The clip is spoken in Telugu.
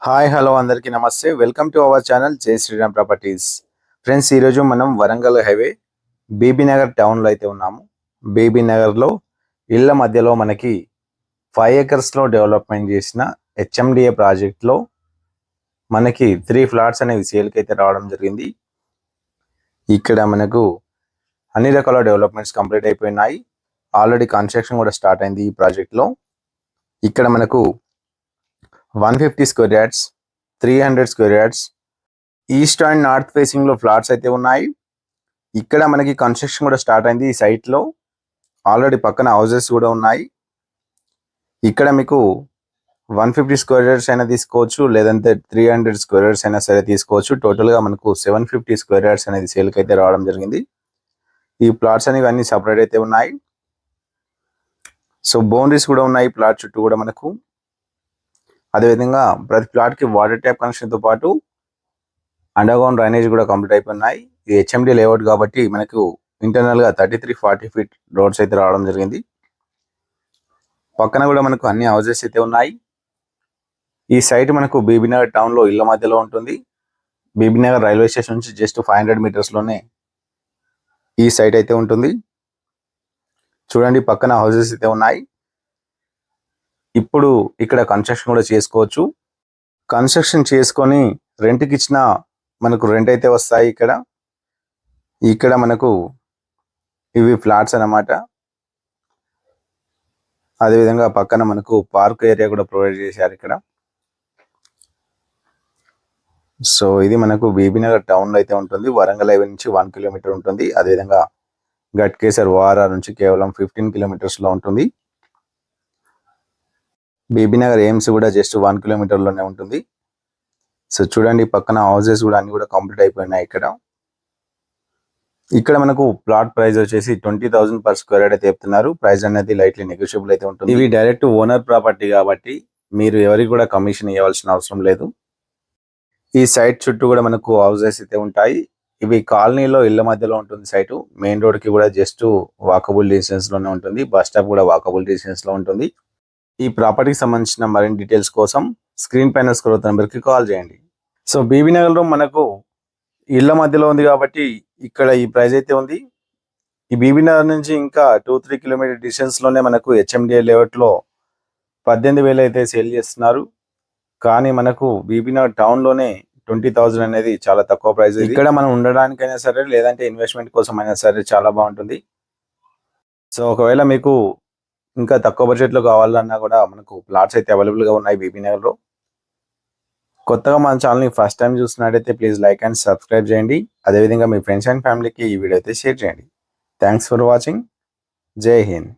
హాయ్ హలో అందరికీ నమస్తే. వెల్కమ్ టు అవర్ ఛానల్ జై శ్రీరామ్ ప్రాపర్టీస్. ఫ్రెండ్స్, ఈరోజు మనం వరంగల్ హైవే బీబీ నగర్ టౌన్లో అయితే ఉన్నాము. బీబీ నగర్లో ఇళ్ళ మధ్యలో మనకి 5 acresలో డెవలప్మెంట్ చేసిన హెచ్ఎండిఏ ప్రాజెక్ట్లో మనకి 3 ఫ్లాట్స్ అనేవి సేల్కి అయితే రావడం జరిగింది. ఇక్కడ మనకు అన్ని రకాల డెవలప్మెంట్స్ కంప్లీట్ అయిపోయినాయి. ఆల్రెడీ కన్స్ట్రక్షన్ కూడా స్టార్ట్ అయింది ఈ ప్రాజెక్ట్లో. ఇక్కడ మనకు 150 square yards, 300 square yards, east and north ఫేసింగ్లో ఫ్లాట్స్ అయితే ఉన్నాయి. ఇక్కడ మనకి కన్స్ట్రక్షన్ కూడా స్టార్ట్ అయింది ఈ సైట్లో. ఆల్రెడీ పక్కన హౌసెస్ కూడా ఉన్నాయి. ఇక్కడ మీకు 150 స్క్వేర్ యార్డ్స్ అయినా తీసుకోవచ్చు, లేదంటే 300 స్క్వేర్ యార్డ్స్ అయినా సరే తీసుకోవచ్చు. టోటల్గా మనకు 750 స్క్వేర్ యార్డ్స్ అనేది సేల్కి అయితే రావడం జరిగింది. ఈ ప్లాట్స్ అనేవి అన్ని సపరేట్ అయితే ఉన్నాయి. సో బౌండరీస్ కూడా ఉన్నాయి ప్లాట్ చుట్టూ కూడా మనకు. అదేవిధంగా ప్రతి ప్లాట్కి వాటర్ ట్యాప్ కనెక్షన్తో పాటు అండర్గ్రౌండ్ డ్రైనేజ్ కూడా కంప్లీట్ అయిపోయినాయి. ఇది హెచ్ఎండి లేఅవుట్ కాబట్టి మనకు ఇంటర్నల్గా 33-40 ఫీట్ రోడ్స్ అయితే రావడం జరిగింది. పక్కన కూడా మనకు అన్ని హౌసెస్ అయితే ఉన్నాయి. ఈ సైట్ మనకు బీబీనగర్ టౌన్లో ఇళ్ళ మధ్యలో ఉంటుంది. బీబీనగర్ రైల్వే స్టేషన్ నుంచి జస్ట్ 500 మీటర్స్లోనే ఈ సైట్ అయితే ఉంటుంది. చూడండి, పక్కన హౌసెస్ అయితే ఉన్నాయి. ఇప్పుడు ఇక్కడ కన్స్ట్రక్షన్ కూడా చేసుకోవచ్చు. కన్స్ట్రక్షన్ చేసుకొని రెంట్కి ఇచ్చిన మనకు రెంట్ అయితే వస్తాయి. ఇక్కడ మనకు ఇవి ఫ్లాట్స్ అన్నమాట. అదేవిధంగా పక్కన మనకు పార్క్ ఏరియా కూడా ప్రొవైడ్ చేశారు ఇక్కడ. సో ఇది మనకు బీబీనగర్ టౌన్లో అయితే ఉంటుంది. వరంగల్ హైవే నుంచి 1 కిలోమీటర్ ఉంటుంది. అదేవిధంగా గట్కేసర్ ఓఆర్ఆర్ నుంచి కేవలం 15 కిలోమీటర్స్లో ఉంటుంది. బీబీనగర్ ఎయిమ్స్ కూడా జస్ట్ 1 కిలోమీటర్లోనే ఉంటుంది. సో చూడండి, పక్కన హౌసెస్ కూడా అన్ని కూడా కంప్లీట్ అయిపోయినాయి. ఇక్కడ మనకు ప్లాట్ ప్రైస్ వచ్చేసి 20,000 పర్ స్క్వేర్ యార్డ్ అయితే చెప్తున్నారు. ప్రైస్ అనేది లైట్లీ నెగోషియబుల్ అయితే ఉంటుంది. ఇవి డైరెక్ట్ ఓనర్ ప్రాపర్టీ కాబట్టి మీరు ఎవరికి కూడా కమిషన్ ఇవ్వాల్సిన అవసరం లేదు. ఈ సైట్ చుట్టూ కూడా మనకు హౌసెస్ అయితే ఉంటాయి. ఇవి కాలనీలో ఇళ్ల మధ్యలో ఉంటుంది సైటు. మెయిన్ రోడ్కి కూడా జస్ట్ వాకబుల్ డిస్టెన్స్లోనే ఉంటుంది. బస్ స్టాప్ కూడా వాకబుల్ డిస్టెన్స్లో ఉంటుంది. ఈ ప్రాపర్టీకి సంబంధించిన మరిన్ని డీటెయిల్స్ కోసం స్క్రీన్ పైన స్క్రోల్ అవుతున్న నెంబర్కి కాల్ చేయండి. సో బీబీనగర్లో మనకు ఇళ్ల మధ్యలో ఉంది కాబట్టి ఇక్కడ ఈ ప్రైస్ అయితే ఉంది. ఈ బీబీనగర్ నుంచి ఇంకా 2-3 కిలోమీటర్ డిస్టెన్స్లోనే మనకు హెచ్ఎండిఏ లేఅవుట్లో 18,000 అయితే సేల్ చేస్తున్నారు. కానీ మనకు బీబీనగర్ టౌన్లోనే 20,000 అనేది చాలా తక్కువ ప్రైస్. ఇక్కడ మనం ఉండడానికైనా సరే, లేదంటే ఇన్వెస్ట్మెంట్ కోసం అయినా సరే చాలా బాగుంటుంది. సో ఒకవేళ మీకు ఇంకా తక్కువ బడ్జెట్లో కావాలన్నా కూడా మనకు ప్లాట్స్ అయితే అవైలబుల్గా ఉన్నాయి బీబీనగర్లో. కొత్తగా మన ఛానల్ని ఫస్ట్ టైం చూసినట్టయితే ప్లీజ్ లైక్ అండ్ సబ్స్క్రైబ్ చేయండి. అదేవిధంగా మీ ఫ్రెండ్స్ అండ్ ఫ్యామిలీకి ఈ వీడియో అయితే షేర్ చేయండి. Thanks for watching. జై హింద్.